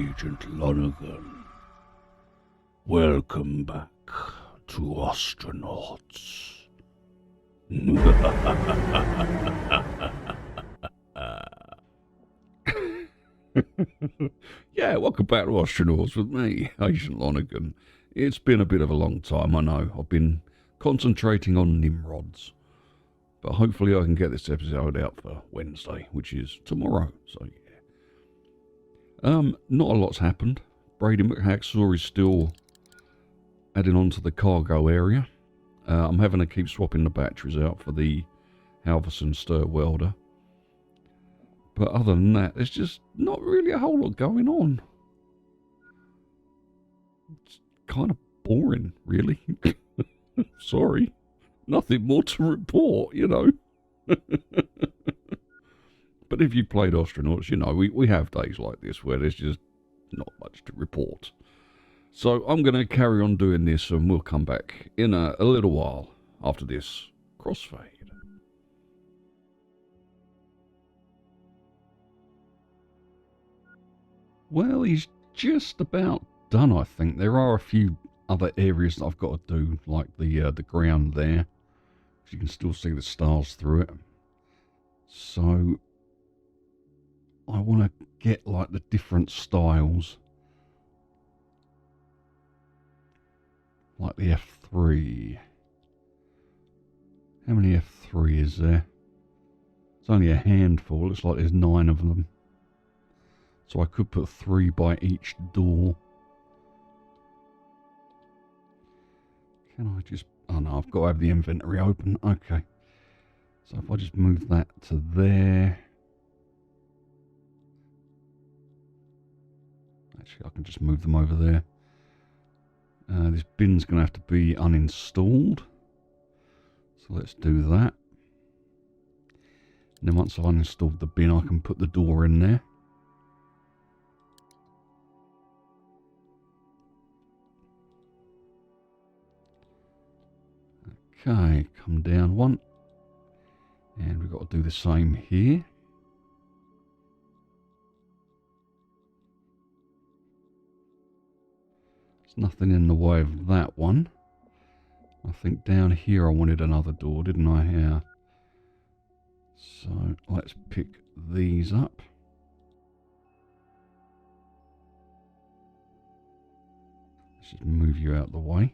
Agent Lonergan. Welcome back to Ostranauts. Yeah, welcome back to Ostranauts with me, Agent Lonergan. It's been a bit of a long time, I know. I've been concentrating on Nimrods. But hopefully I can get this episode out for Wednesday, which is tomorrow, so yeah. Not a lot's happened. Brady McHacksaw is still adding on to the cargo area. I'm having to keep swapping the batteries out for the Halverson stir welder. But other than that, there's just not really a whole lot going on. It's kind of boring, really. Sorry. Nothing more to report, you know. But if you played Ostranauts, you know, we have days like this where there's just not much to report. So I'm going to carry on doing this and we'll come back in a little while after this crossfade. Well, he's just about done, I think. There are a few other areas that I've got to do, like the ground there. You can still see the stars through it. So I want to get like the different styles. Like the F3. How many F3 is there? It's only a handful. Looks like there's 9 of them. So I could put 3 by each door. Can I just... Oh no, I've got to have the inventory open. Okay. So if I just move that to there. Actually, I can just move them over there. This bin's going to have to be uninstalled. So let's do that. And then once I've uninstalled the bin, I can put the door in there. Okay, come down one. And we've got to do the same here. There's nothing in the way of that one. I think down here I wanted another door, didn't I? Yeah. So let's pick these up. Let's just move you out of the way.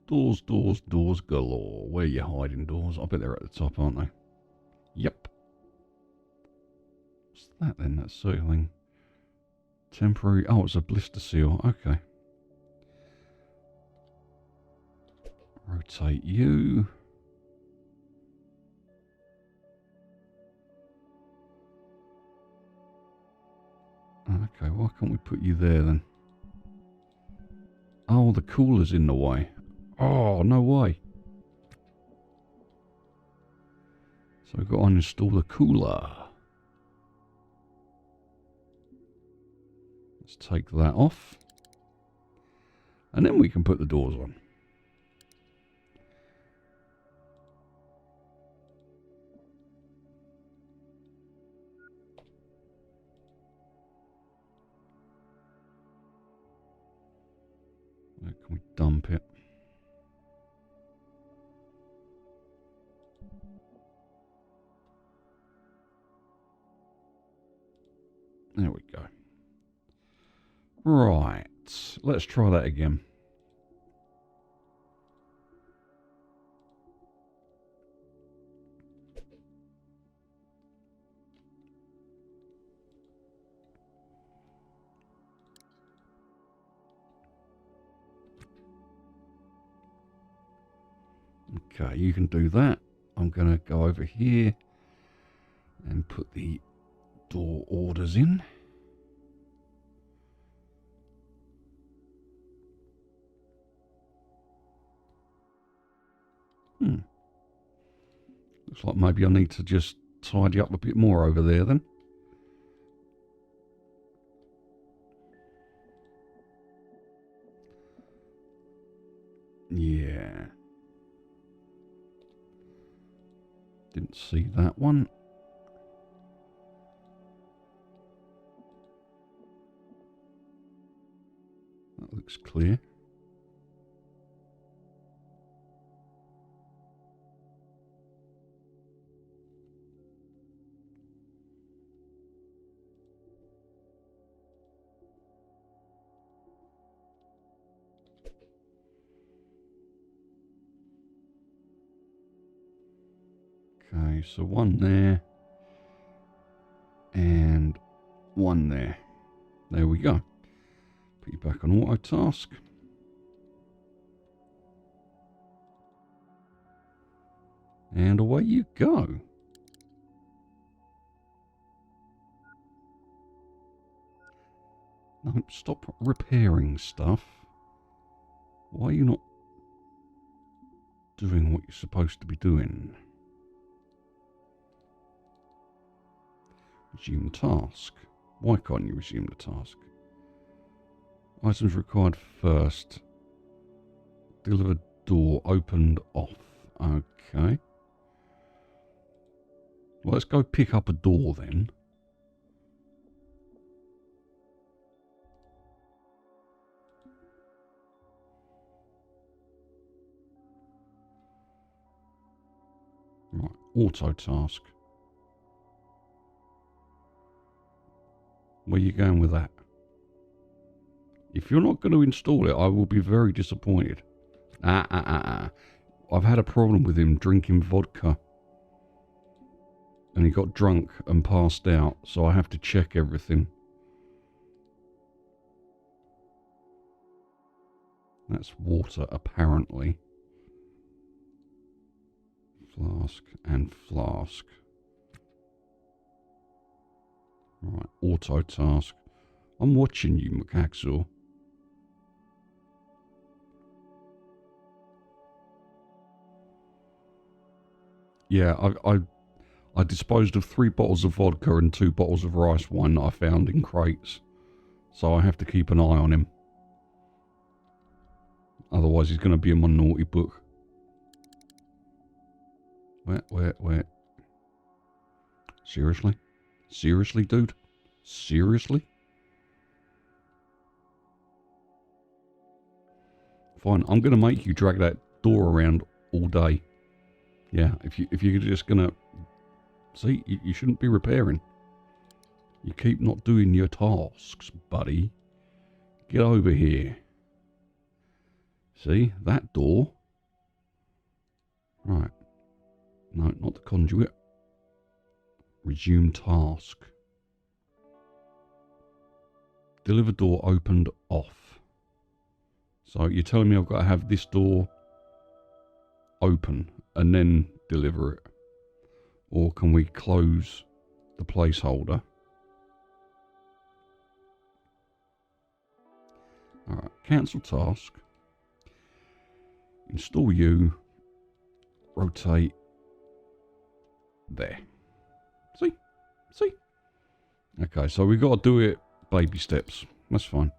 Doors, doors, doors galore. Where are you hiding, doors? I bet they're at the top, aren't they? Yep. What's that then? That's circling. Temporary. Oh, it's a blister seal. Okay. Rotate you. Okay, why can't we put you there then? Oh, the cooler's in the way. Oh, no way. So we've got to uninstall the cooler. Let's take that off. And then we can put the doors on. Where can we dump it? There we go. Right, let's try that again. Okay, you can do that. I'm going to go over here and put the door orders in. Looks like maybe I need to just tidy up a bit more over there then. Yeah. Didn't see that one. That looks clear. Okay, so one there. And one there. There we go. Put you back on auto task. And away you go. No, stop repairing stuff. Why are you not doing what you're supposed to be doing? Resume task. Why can't you resume the task? Items required first. Delivered door opened off. Okay. Well, let's go pick up a door then. Right, auto task. Where are you going with that? If you're not going to install it, I will be very disappointed. I've had a problem with him drinking vodka. And he got drunk and passed out, so I have to check everything. That's water, apparently. Flask and flask. Right, auto task. I'm watching you, Macaxor. Yeah, I disposed of 3 bottles of vodka and 2 bottles of rice wine that I found in crates. So I have to keep an eye on him. Otherwise he's going to be in my naughty book. Where? Seriously? Seriously, dude? Seriously? Fine, I'm going to make you drag that door around all day. Yeah, if you're just going to... See, you shouldn't be repairing. You keep not doing your tasks, buddy. Get over here. See, that door. Right. No, not the conduit. Resume task. Deliver door opened off. So you're telling me I've got to have this door open and then deliver it? Or can we close the placeholder? Alright, cancel task. Install you. Rotate. There. See? See? Okay, so we've got to do it baby steps. That's fine.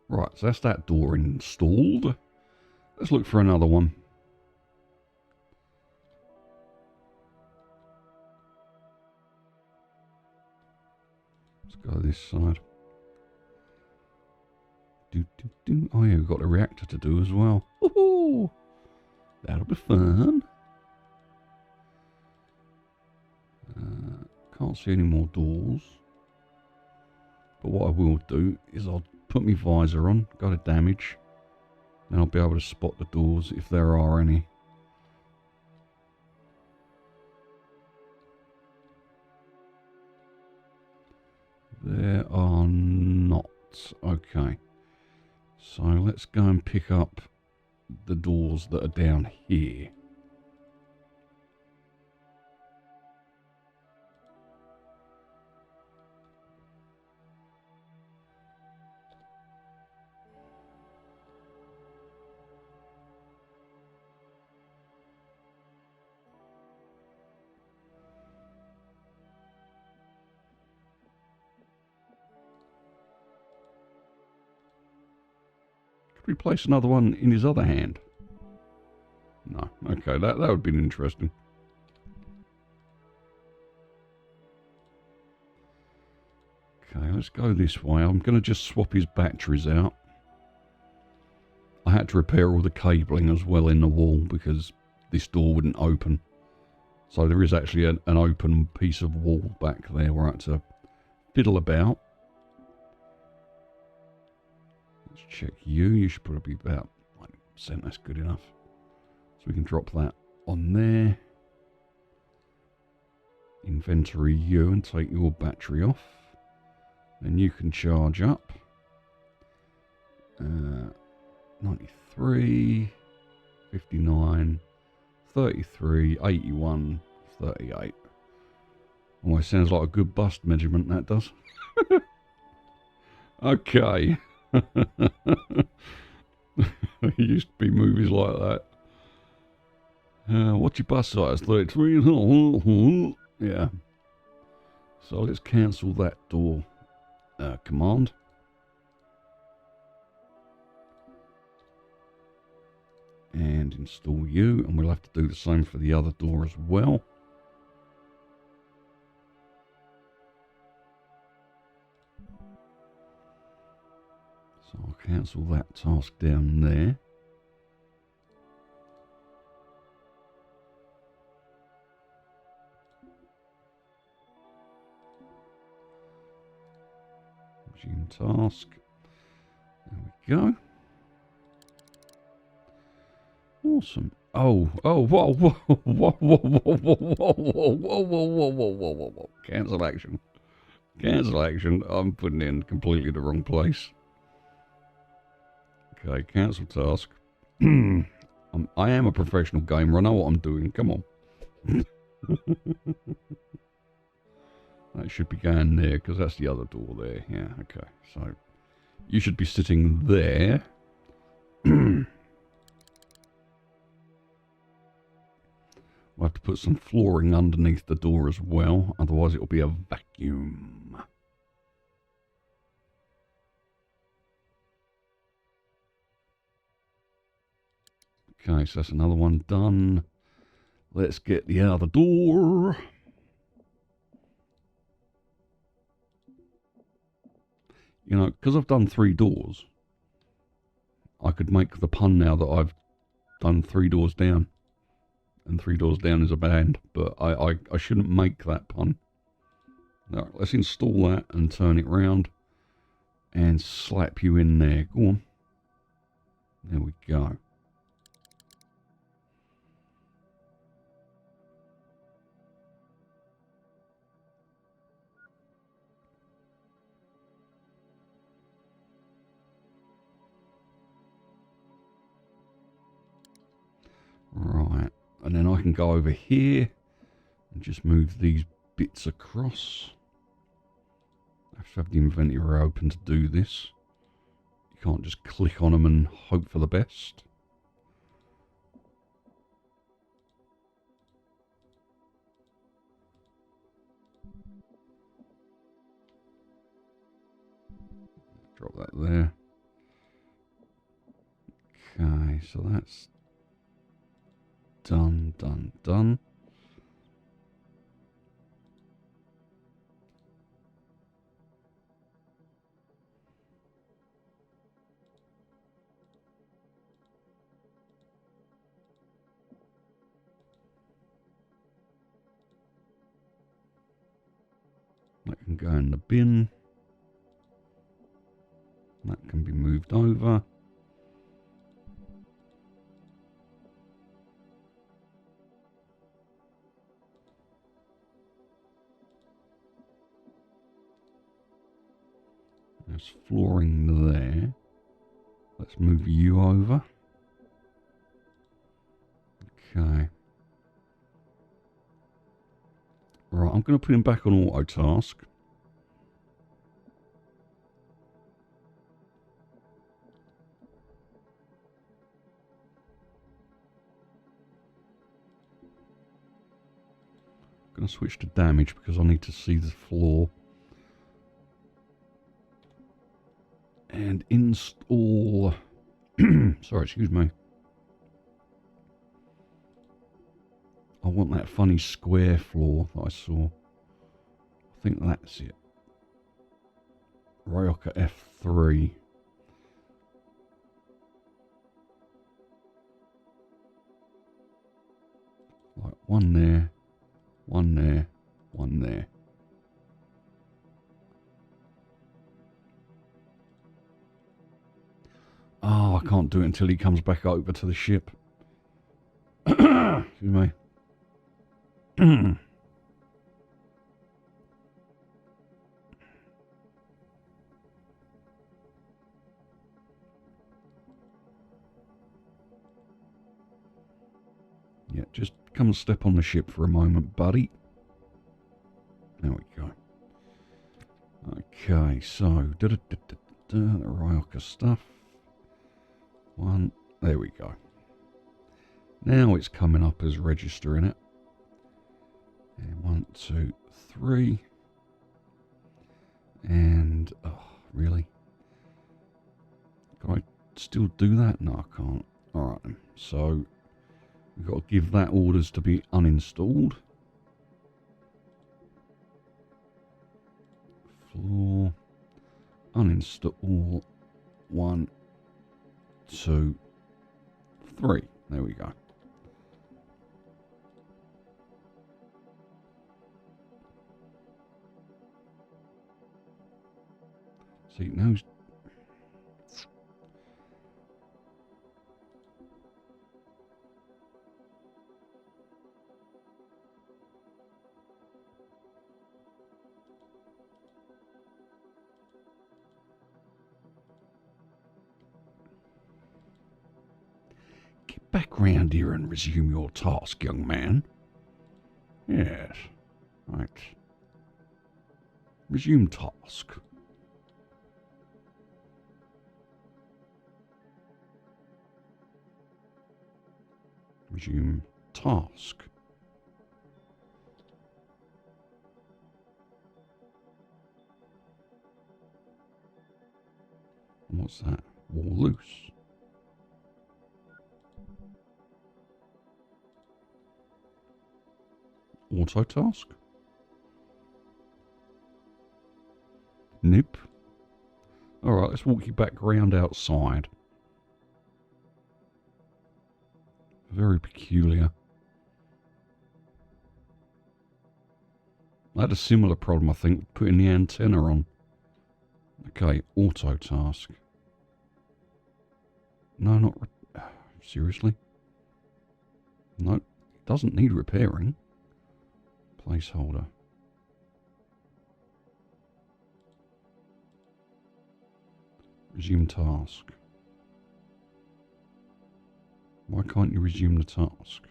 Right, so that's that door installed. Let's look for another one. Let's go this side. Oh yeah, we've got a reactor to do as well. Woohoo! That'll be fun. Can't see any more doors. But what I will do is I'll put my visor on, go to damage, and I'll be able to spot the doors if there are any. There are not. Okay. So let's go and pick up the doors that are down here. Could we place another one in his other hand? No. Okay, that would have been interesting. Okay, let's go this way. I'm going to just swap his batteries out. I had to repair all the cabling as well in the wall because this door wouldn't open. So there is actually an open piece of wall back there where I had to fiddle about. Let's check you. You should probably be about 90%. That's good enough. So we can drop that on there. Inventory you and take your battery off. Then you can charge up. 93, 59, 33, 81, 38. Almost sounds like a good bust measurement, that does. Okay. There used to be movies like that. What's your bust size? 33? Yeah. So let's cancel that door command. And install you, and we'll have to do the same for the other door as well. So I'll cancel that task down there. Resume task. There we go. Awesome. Oh, whoa, whoa, whoa, whoa, whoa, whoa, whoa, whoa, whoa, whoa, whoa, whoa, whoa, whoa. Cancel action. Cancel action. I'm putting it in completely the wrong place. Okay, cancel task. I am a professional gamer. I know what I'm doing. Come on. That should be going there, because that's the other door there. Yeah, okay. So, you should be sitting there. We'll have to put some flooring underneath the door as well, otherwise it'll be a vacuum. Okay, so that's another one done. Let's get the other door. You know, because I've done 3 doors, I could make the pun now that I've done 3 doors down. And 3 doors down is a band, but I shouldn't make that pun. Now, let's install that and turn it round and slap you in there. Go on. There we go. Right. And then I can go over here and just move these bits across. I have to have the inventory open to do this. You can't just click on them and hope for the best. Drop that there. Okay, so that's done. That can go in the bin. That can be moved over. There's flooring there. Let's move you over. Okay. Right, I'm going to put him back on auto task. I'm going to switch to damage because I need to see the floor. And install Sorry, excuse me. I want that funny square floor that I saw. I think that's it. Ryoka F3. Like one there, one there, one there. Oh, I can't do it until he comes back over to the ship. Excuse me. Yeah, just come and step on the ship for a moment, buddy. There we go. Okay, so the Ryoka stuff. One, there we go. Now it's coming up as registering it. And 1, 2, 3. And, oh, really? Can I still do that? No, I can't. Alright then. So, we've got to give that orders to be uninstalled. Floor. Uninstall. 1, 2, 3. There we go. See, now get back round here and resume your task, young man. Yes. Right. Resume task. Resume task. What's that? Wall loose. Auto task? Nope. Alright, let's walk you back round outside. Very peculiar. I had a similar problem, I think, putting the antenna on. Okay, auto task. No, not... seriously? No, it doesn't need repairing. Placeholder. Resume task. Why can't you resume the task?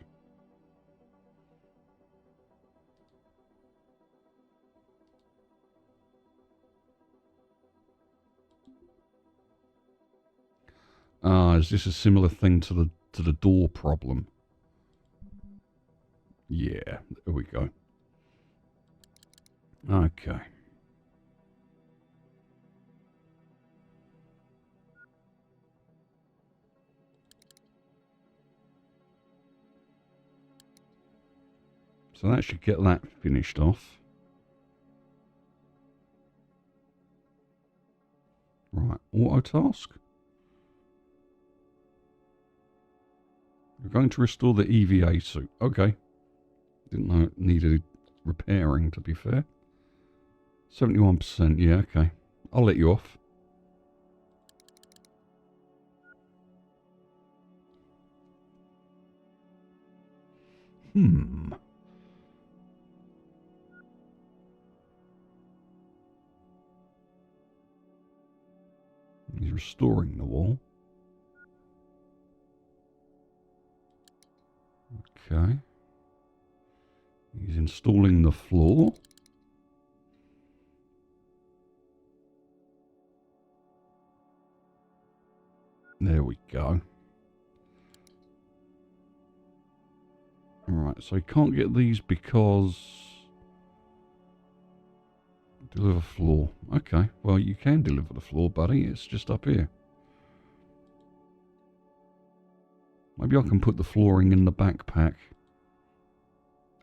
Ah, is this a similar thing to the door problem? Yeah, there we go. Okay. So that should get that finished off. Right, auto task. You're going to restore the EVA suit. Okay. Didn't know it needed repairing, to be fair. 71%, yeah, okay. I'll let you off. He's restoring the wall. Okay. He's installing the floor. There we go. Alright, so he can't get these because... Deliver floor. Okay, well you can deliver the floor, buddy. It's just up here. Maybe I can put the flooring in the backpack.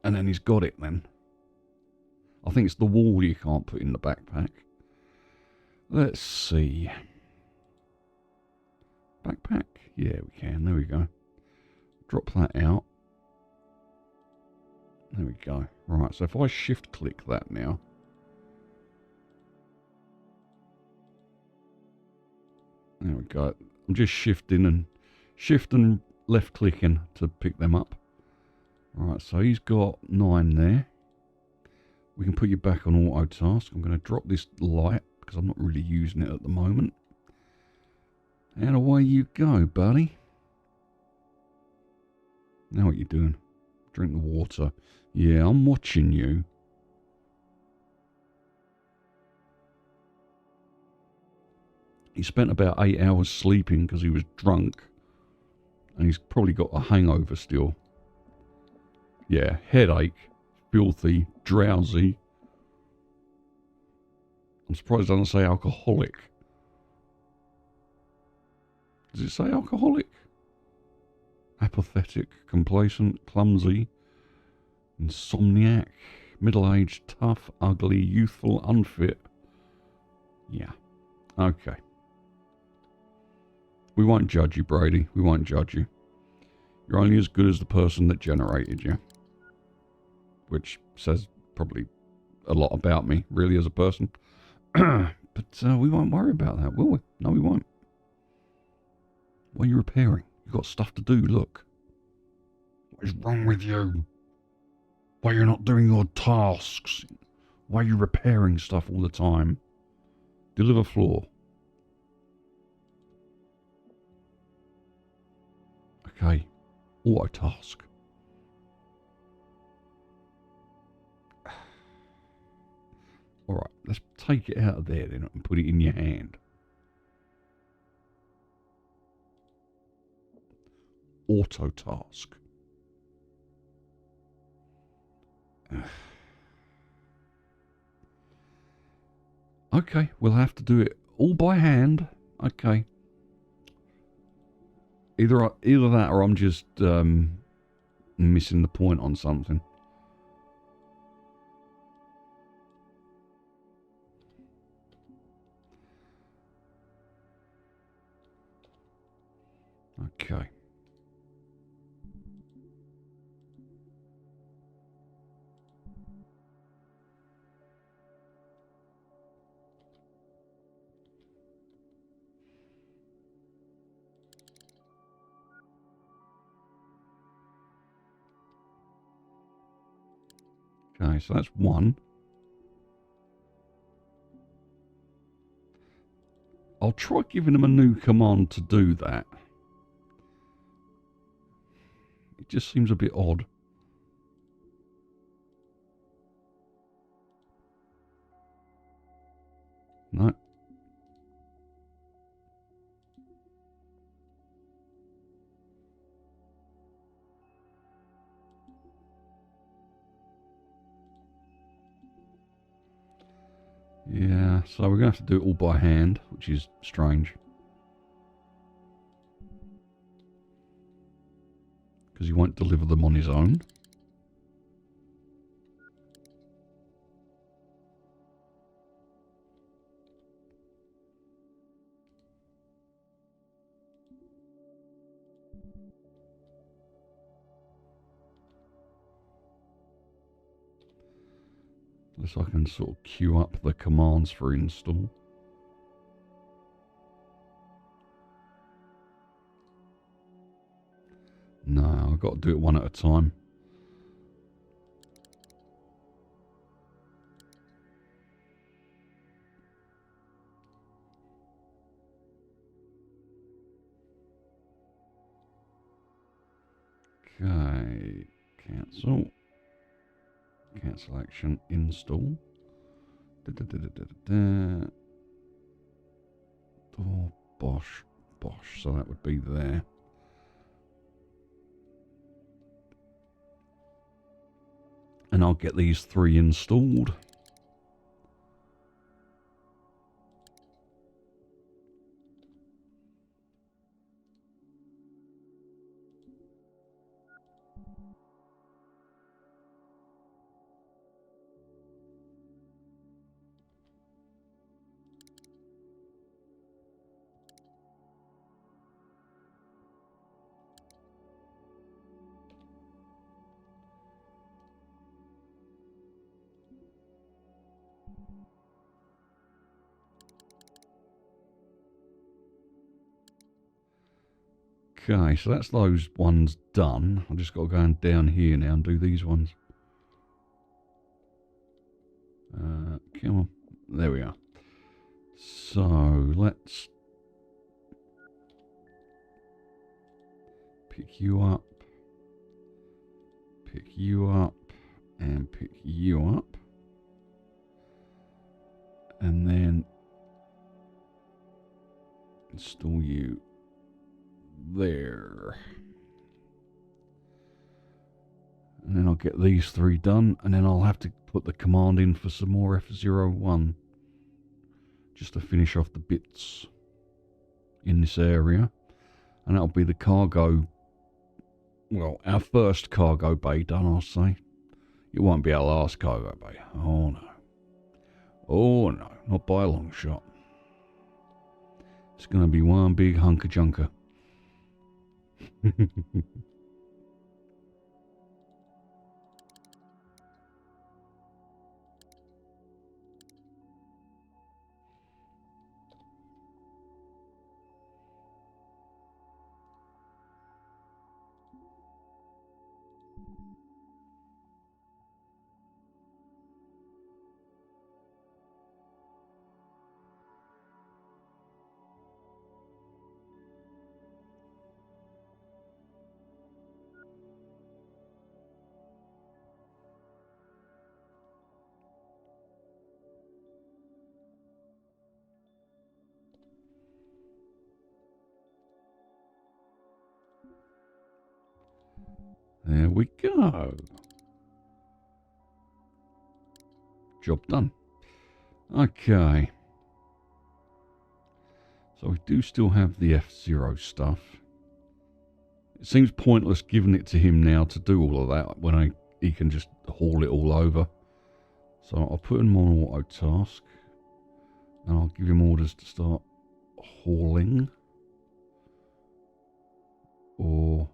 And then he's got it then. I think it's the wall you can't put in the backpack. Let's see. Backpack? Yeah, we can. There we go. Drop that out. There we go. Right, so if I shift click that now. There we go. I'm just shifting and left clicking to pick them up. Right, so he's got 9 there. We can put you back on auto task. I'm going to drop this light because I'm not really using it at the moment. And away you go, buddy. Now what you doing? Drink the water. Yeah, I'm watching you. He spent about 8 hours sleeping because he was drunk. And he's probably got a hangover still. Yeah, headache, filthy, drowsy. I'm surprised it doesn't say alcoholic. Does it say alcoholic? Apathetic, complacent, clumsy, insomniac, middle-aged, tough, ugly, youthful, unfit. Yeah. Okay. We won't judge you, Brady. We won't judge you. You're only as good as the person that generated you. Which says probably a lot about me, really, as a person. But we won't worry about that, will we? No, we won't. What are you repairing? You've got stuff to do, look. What is wrong with you? Why you're not doing your tasks? Why are you repairing stuff all the time? Deliver floor. Okay. Auto task. Alright, let's take it out of there then and put it in your hand. Auto task. Okay, we'll have to do it all by hand. Okay. Either that or I'm just missing the point on something. Okay. Okay, so that's one. I'll try giving them a new command to do that. It just seems a bit odd. No. Yeah, so we're going to have to do it all by hand, which is strange. Because he won't deliver them on his own. Unless I can sort of queue up the commands for install. No, I've got to do it one at a time. Okay, cancel. Cancel action, install. Oh, bosh. So that would be there. And I'll get these 3 installed. Okay, so that's those ones done. I've just got to go down here now and do these ones. Come on. There we are. So, let's pick you up, and pick you up. And then install you there. And then I'll get these three done, and then I'll have to put the command in for some more F-01 just to finish off the bits in this area. And that'll be the cargo, well, our first cargo bay done, I'll say. It won't be our last cargo bay. Oh no. Oh no, not by a long shot. It's going to be one big hunk of junker. There we go. Job done. Okay. So we do still have the F-Zero stuff. It seems pointless giving it to him now to do all of that when he can just haul it all over. So I'll put him on auto task. And I'll give him orders to start hauling. Or...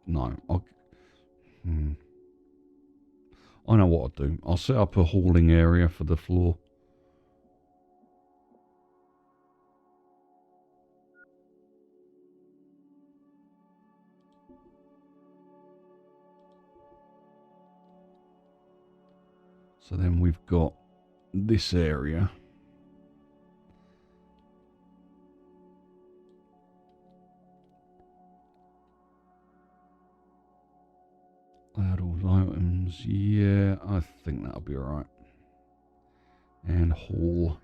no, I know what I'll do. I'll set up a hauling area for the floor. So then we've got this area. Add all items. Yeah, I think that'll be alright. And haul.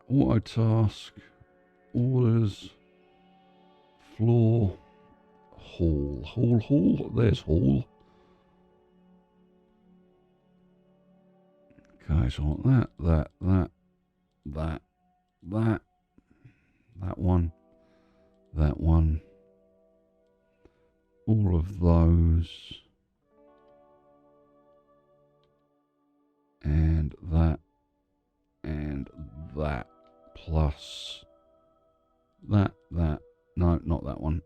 Auto task. Orders. Floor. Haul. Haul. There's haul. Okay, so I want that one, all of those, and that, plus that, no, not that one,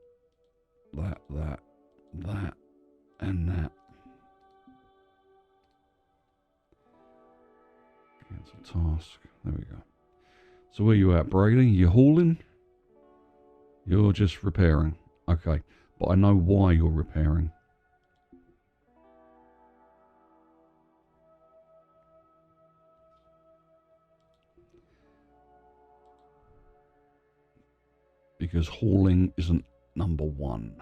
that, and that. Cancel task, there we go. So where you at, Brady? You hauling? You're just repairing. Okay, but I know why you're repairing. Because hauling isn't number one.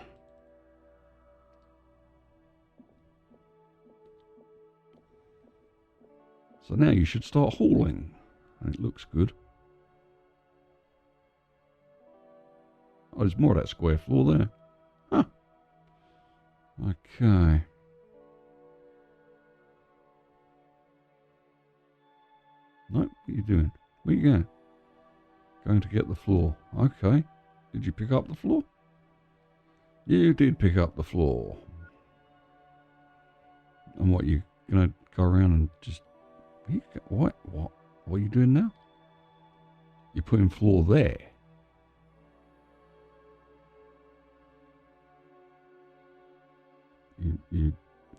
So now you should start hauling. And it looks good. Oh, there's more of that square floor there. Huh. Okay. Nope, what are you doing? Where you going? Going to get the floor. Okay. Did you pick up the floor? You did pick up the floor. And what, you gonna go around and just... What are you doing now? You're putting floor there.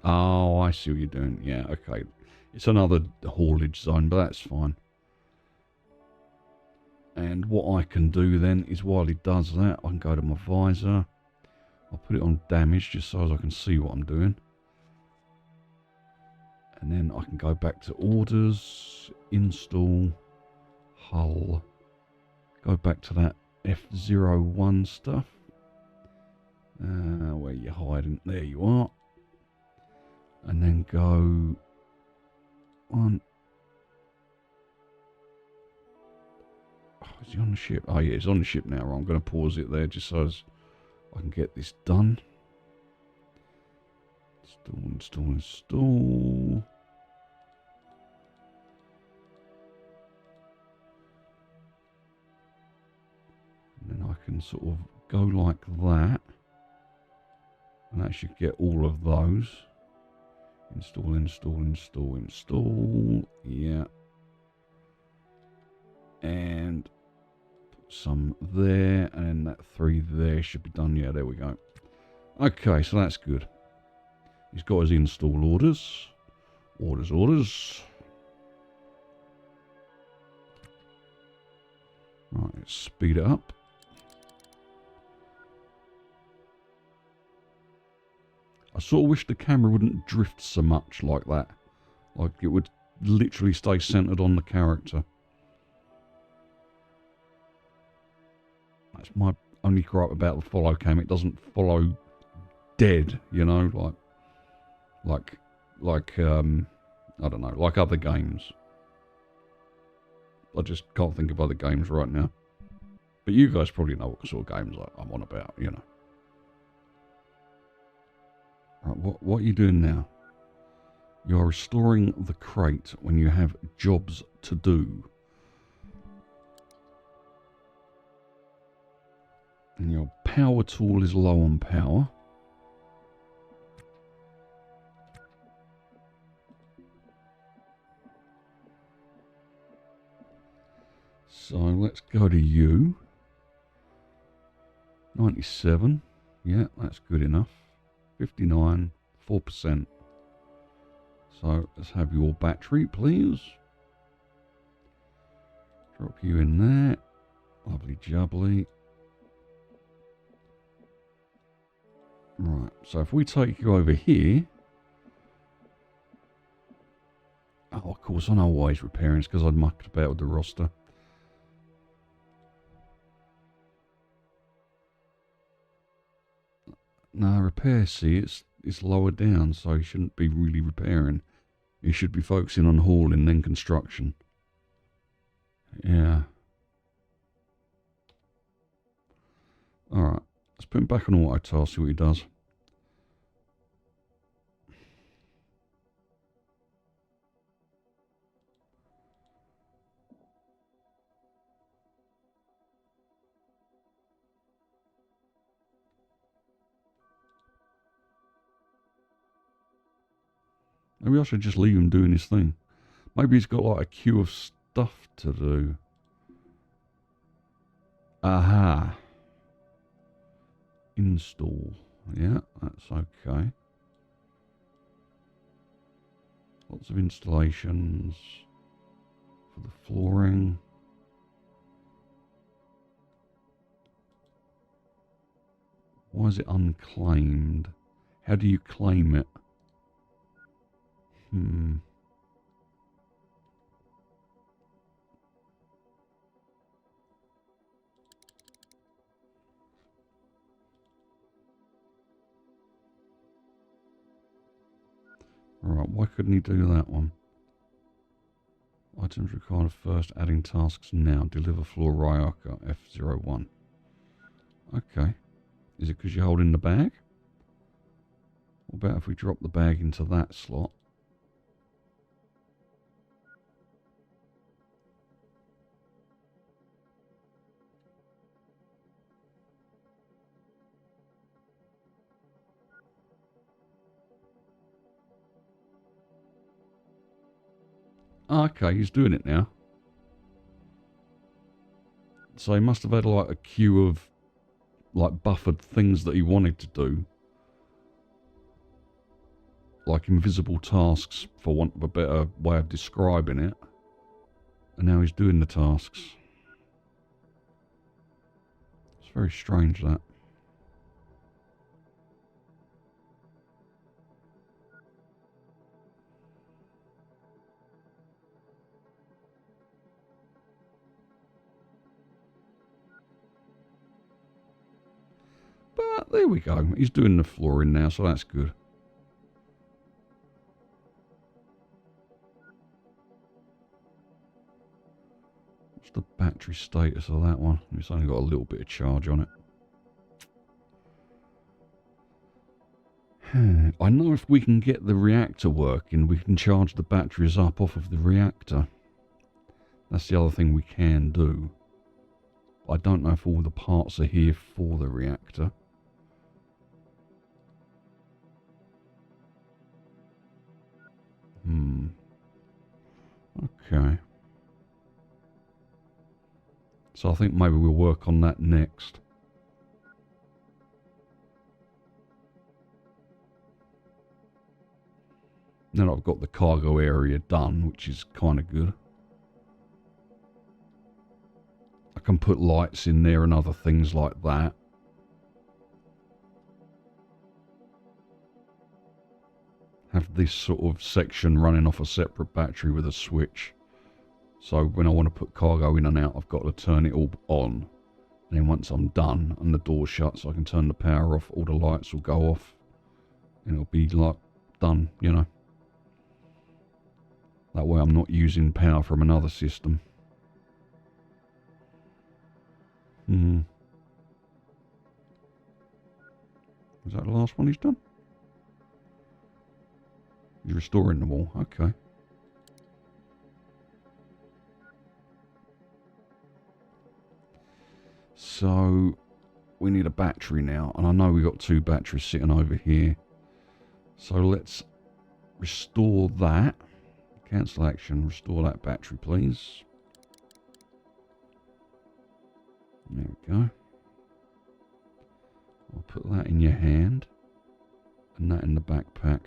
Oh, I see what you're doing. Yeah, okay. It's another haulage zone, but that's fine. And what I can do then is while he does that, I can go to my visor. I'll put it on damage just so as I can see what I'm doing. And then I can go back to orders, install, hull, go back to that F01 stuff. Where you hiding? There you are. And then go on. Oh, is he on the ship? Oh yeah, he's on the ship now. I'm going to pause it there just so as I can get this done. Install. And then I can sort of go like that. And that should get all of those. Install. Yeah. And put some there. And then that 3 there should be done. Yeah, there we go. Okay, so that's good. He's got his install orders. Orders. Right, let's speed it up. I sort of wish the camera wouldn't drift so much like that. Like it would literally stay centered on the character. That's my only gripe about the follow cam. It doesn't follow dead, you know, like I don't know, like other games. I just can't think of other games right now. But you guys probably know what sort of games I'm on about, you know. Right, what are you doing now? You are restoring the crate when you have jobs to do. And your power tool is low on power. So let's go to you. 97. Yeah, that's good enough. 59, 4%. So let's have your battery, please. Drop you in there. Lovely jubbly. Right, so if we take you over here. Oh, of course, I know why he's repairing. It's because I mucked about with the roster. No, repair, see, it's lower down, so he shouldn't be really repairing. He should be focusing on hauling, then construction. Yeah. Alright, let's put him back on auto task, see what he does. Maybe I should just leave him doing his thing. Maybe he's got like a queue of stuff to do. Aha. Install. Yeah, that's okay. Lots of installations for the flooring. Why is it unclaimed? How do you claim it? Alright, why couldn't he do that one? Items required first, adding tasks now. Deliver floor Ryaka F01. Okay. Is it because you're holding the bag? What about if we drop the bag into that slot? Okay, he's doing it now. So he must have had like a queue of like buffered things that he wanted to do. like invisible tasks, for want of a better way of describing it. And now he's doing the tasks. It's very strange, that. But there we go. He's doing the flooring now, so that's good. What's the battery status of that one? It's only got a little bit of charge on it. I know if we can get the reactor working, we can charge the batteries up off of the reactor. That's the other thing we can do. I don't know if all the parts are here for the reactor. Okay. So I think maybe we'll work on that next. Then I've got the cargo area done, which is kind of good. I can put lights in there and other things like that. Have this sort of section running off a separate battery with a switch. So when I want to put cargo in and out, I've got to turn it all on. And then once I'm done and the door shuts, I can turn the power off, all the lights will go off. And it'll be like done, you know. That way I'm not using power from another system. Is that the last one he's done? He's restoring the wall. Okay. So we need a battery now. And I know we've got 2 batteries sitting over here. So let's restore that. Cancel action. Restore that battery, please. There we go. I'll put that in your hand. And that in the backpack.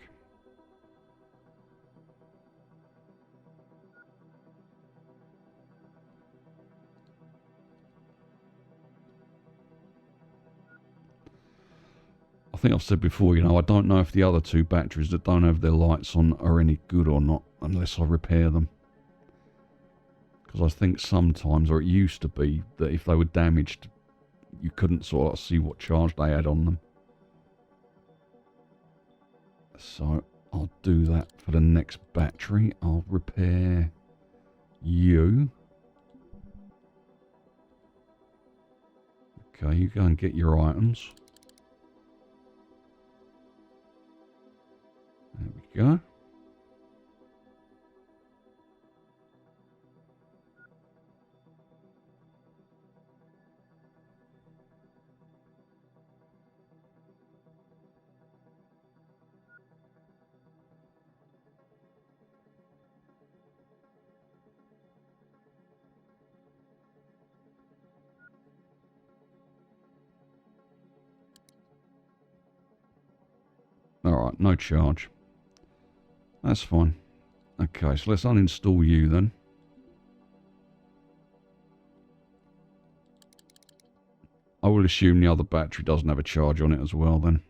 I think I've said before, you know, I don't know if the other 2 batteries that don't have their lights on are any good or not, unless I repair them. Because I think sometimes, or it used to be, that if they were damaged, you couldn't sort of see what charge they had on them. So I'll do that for the next battery. I'll repair you. Okay, you go and get your items. There we go. Alright, no charge. That's fine. Okay, so let's uninstall you then. I will assume the other battery doesn't have a charge on it as well then.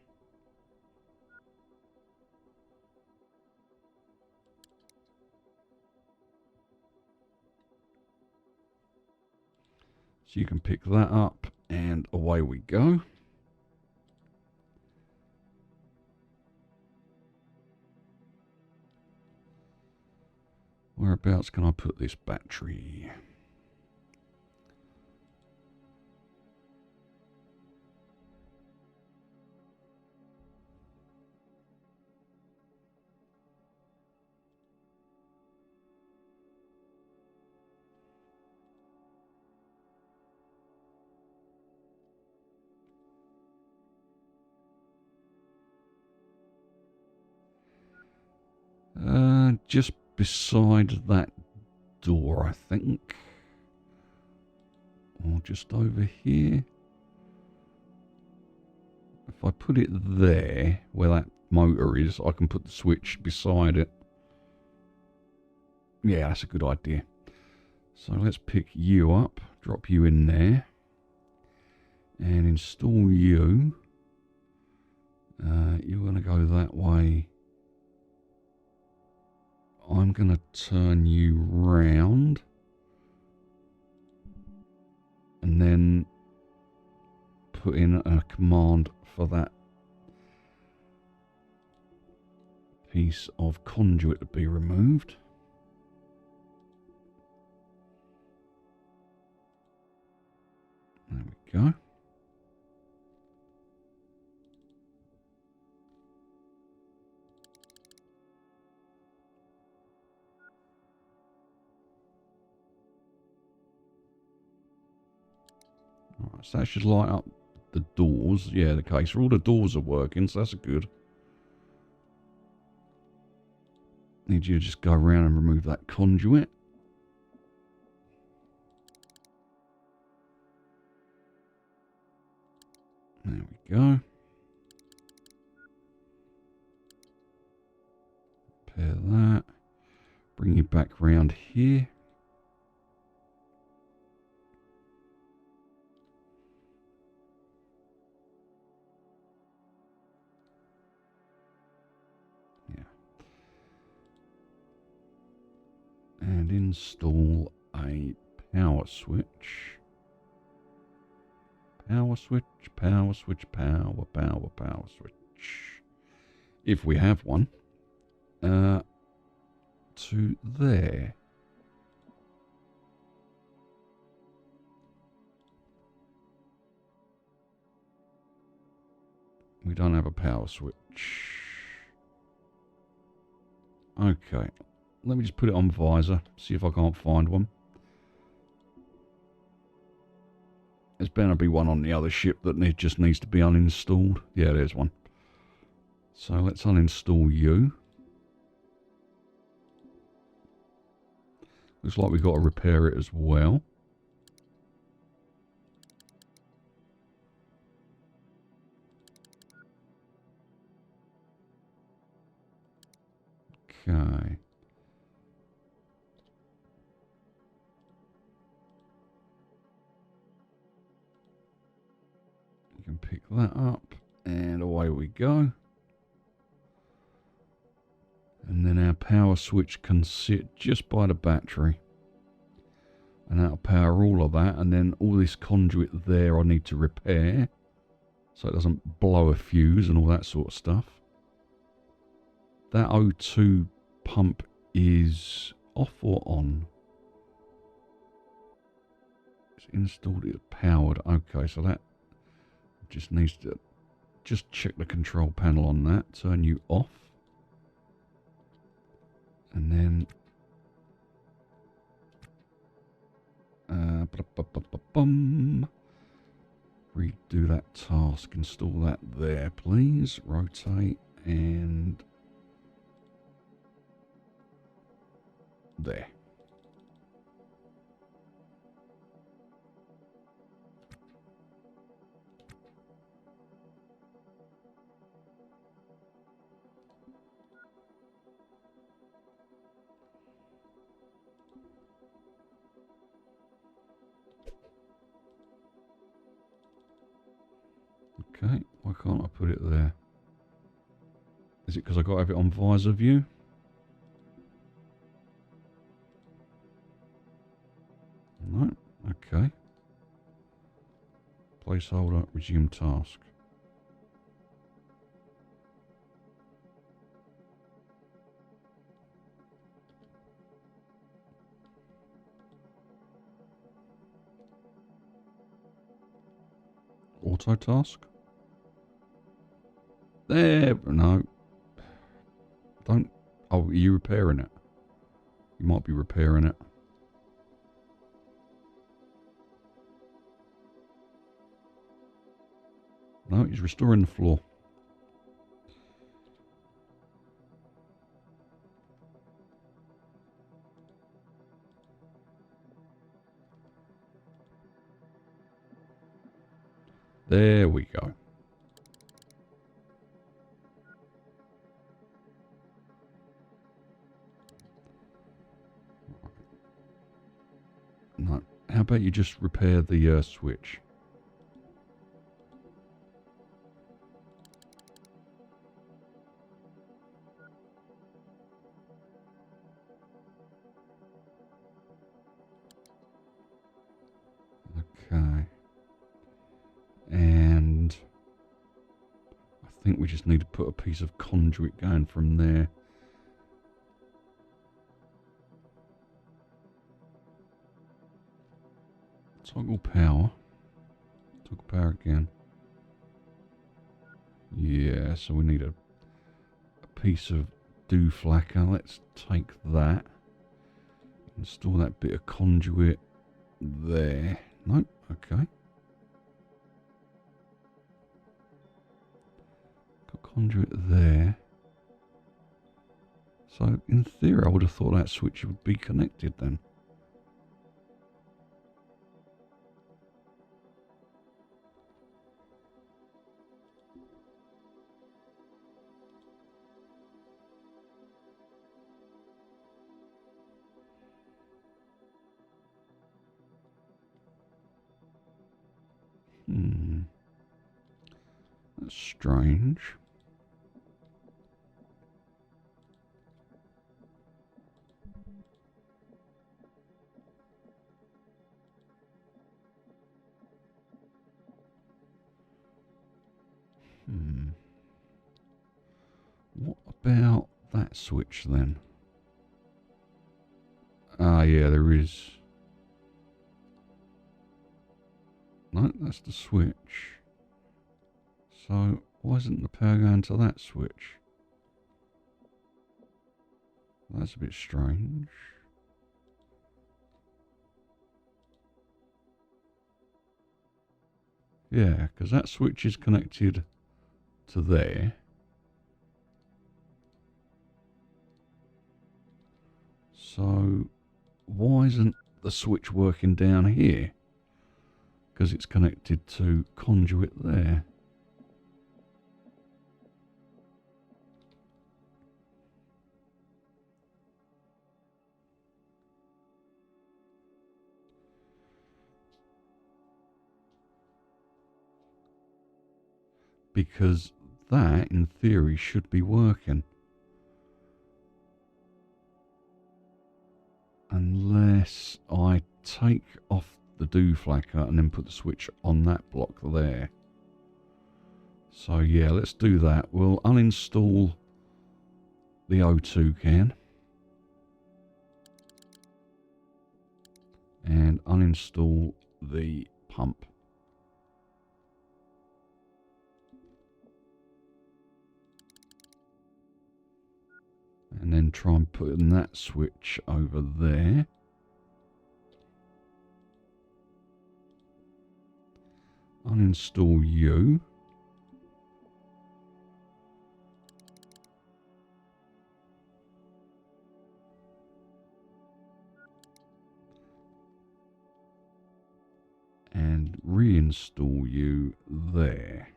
So you can pick that up and away we go. Whereabouts can I put this battery? Just beside that door, I think. Or just over here. If I put it there, where that motor is, I can put the switch beside it. Yeah, that's a good idea. So let's pick you up, drop you in there, and install you. You're going to go that way. I'm going to turn you round. And then put in a command for that piece of conduit to be removed. There we go. Alright, so that should light up the doors. Yeah, the case. All the doors are working, so that's good. Need you to just go around and remove that conduit. There we go. Repair that. Bring you back round here. Yeah. And install a power switch. Power switch, power switch, power switch. If we have one. To there. We don't have a power switch. Okay. Let me just put it on visor. See if I can't find one. There's bound to be one on the other ship that just needs to be uninstalled. Yeah, there's one. So let's uninstall you. Looks like we've got to repair it as well. Okay. You can pick that up and away we go. And then our power switch can sit just by the battery. And that'll power all of that. And then all this conduit there I need to repair. So it doesn't blow a fuse and all that sort of stuff. That O2 pump is off or on? It's installed, it's powered. Okay, so that just needs to just check the control panel on that. Turn you off. And then redo that task. Install that there, please. Rotate and there. Okay, why can't I put it there? Is it because I got to have it on visor view? No, okay. Placeholder, resume task. Auto task? There, no. Don't. Oh, are you repairing it? You might be repairing it. No, he's restoring the floor. There we go. about you just repair the switch? Okay. And I think we just need to put a piece of conduit going from there. Toggle power. Toggle power again. Yeah, so we need a piece of dooflacker. Let's take that. Install that bit of conduit there. Nope, okay. Got conduit there. So in theory I would have thought that switch would be connected then. That's strange. What about that switch then? Ah, yeah, there is. No, that's the switch. So, why isn't the power going to that switch? That's a bit strange. Yeah, because that switch is connected to there. So, why isn't the switch working down here? Because it's connected to conduit there. Because that, in theory, should be working. Unless I take off the dooflacker and then put the switch on that block there. So yeah, let's do that. We'll uninstall the O2 can. And uninstall the pump. And then try and put in that switch over there. Uninstall you. And reinstall you there.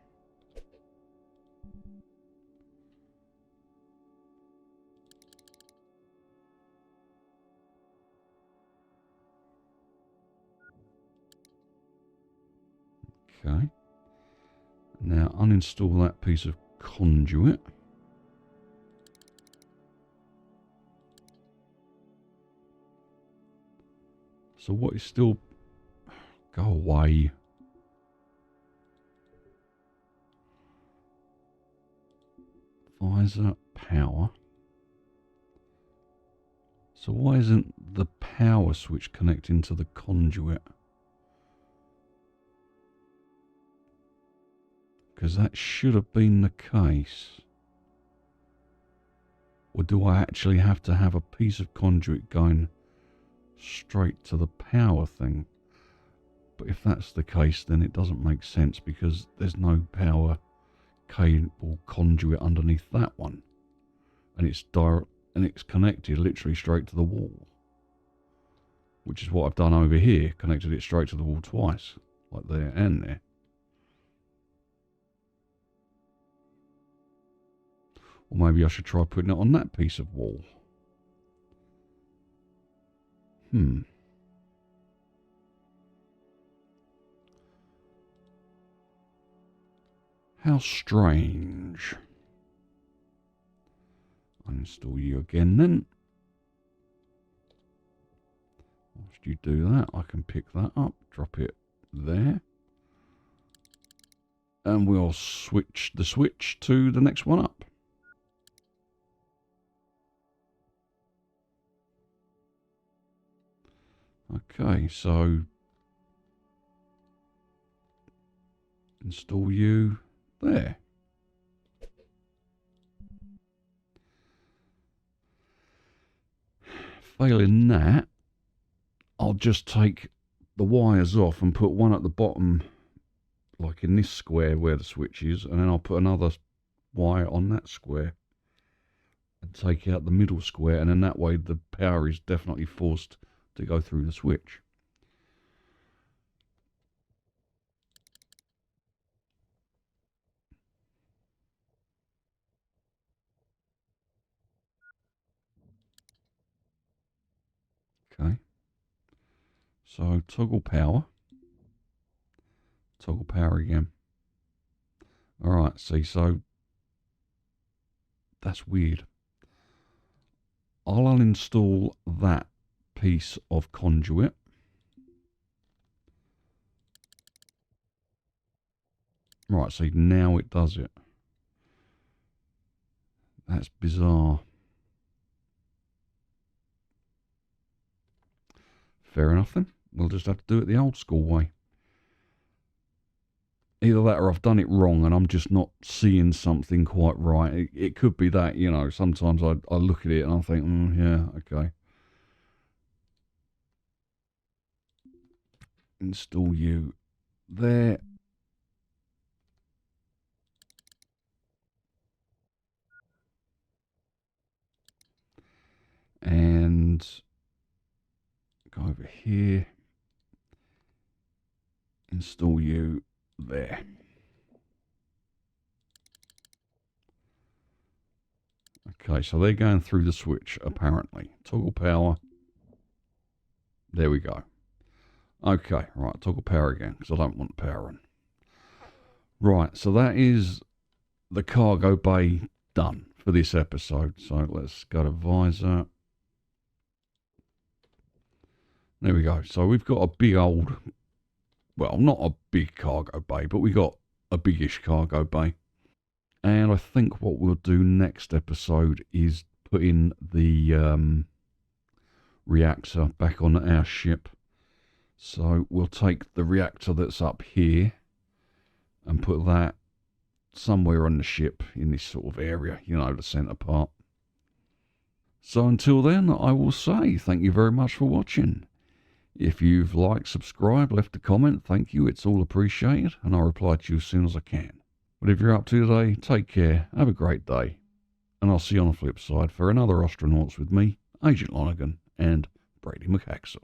Okay. Now uninstall that piece of conduit. So what is still... Go away. Visor power. So why isn't the power switch connecting to the conduit? Because that should have been the case. Or do I actually have to have a piece of conduit going straight to the power thing? But if that's the case, then it doesn't make sense because there's no power cable conduit underneath that one. And it's connected literally straight to the wall. Which is what I've done over here. Connected it straight to the wall twice. Like there and there. Or maybe I should try putting it on that piece of wall. How strange. Uninstall you again then. Whilst you do that, I can pick that up, drop it there. And we'll switch the switch to the next one up. Okay, so install you there. Failing that, I'll just take the wires off and put one at the bottom, like in this square where the switch is, and then I'll put another wire on that square and take out the middle square, and then that way the power is definitely forced to go through the switch. Okay. So toggle power again. Alright, see, so that's weird. I'll uninstall that piece of conduit. Right, see, now it does it. That's bizarre. Fair enough then. We'll just have to do it the old school way. Either that or I've done it wrong and I'm just not seeing something quite right. It could be that, you know, sometimes I look at it and I think, yeah, okay. Install you there. And go over here. Install you there. Okay, so they're going through the switch, apparently. Toggle power. There we go. Okay, right, toggle power again, because I don't want power on. Right, so that is the cargo bay done for this episode. So let's go to visor. There we go. So we've got a big old, well, not a big cargo bay, but we got a biggish cargo bay. And I think what we'll do next episode is put in the reactor back on our ship. So we'll take the reactor that's up here and put that somewhere on the ship in this sort of area, you know, the centre part. So until then, I will say thank you very much for watching. If you've liked, subscribed, left a comment, thank you, it's all appreciated, and I'll reply to you as soon as I can. Whatever you're up to today, take care, have a great day, and I'll see you on the flip side for another Ostranauts with me, Agent Lonergan, and Brady McAxel.